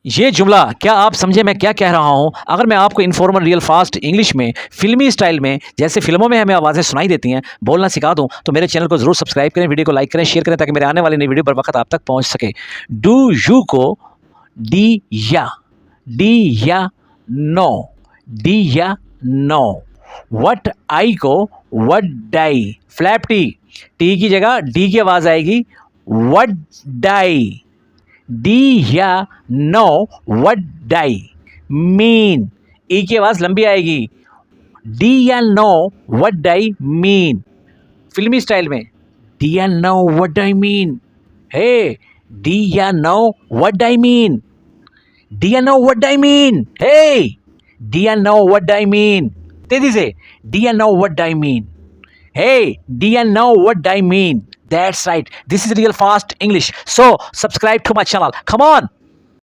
ये जुमला क्या आप समझे मैं क्या कह रहा हूँ? अगर मैं आपको इन्फॉर्मल, रियल, फास्ट इंग्लिश में, फ़िल्मी स्टाइल में, जैसे फ़िल्मों में हमें आवाज़ें सुनाई देती हैं, बोलना सिखा दूँ, तो मेरे चैनल को ज़रूर सब्सक्राइब करें, वीडियो को लाइक करें, शेयर करें ताकि मेरे आने वाली नई वीडियो बर वक़्त आप तक पहुँच सके। डू यू को डी या नो, डी या नो। व्हाट आई को व्हाट डाई, फ्लैप टी की जगह डी की आवाज़ आएगी, what d'I. D'ya know what d'I mean, E की आवाज लंबी आएगी, d'ya know what d'I mean. फिल्मी स्टाइल में, d'ya know what d'I mean, hey d'ya know what d'I mean, d'ya know what d'I mean, hey d'ya know what d'I mean. तेजी से, d'ya know what d'I mean, hey, do you know what I mean? That's right. This is real fast English. So subscribe to my channel. Come on.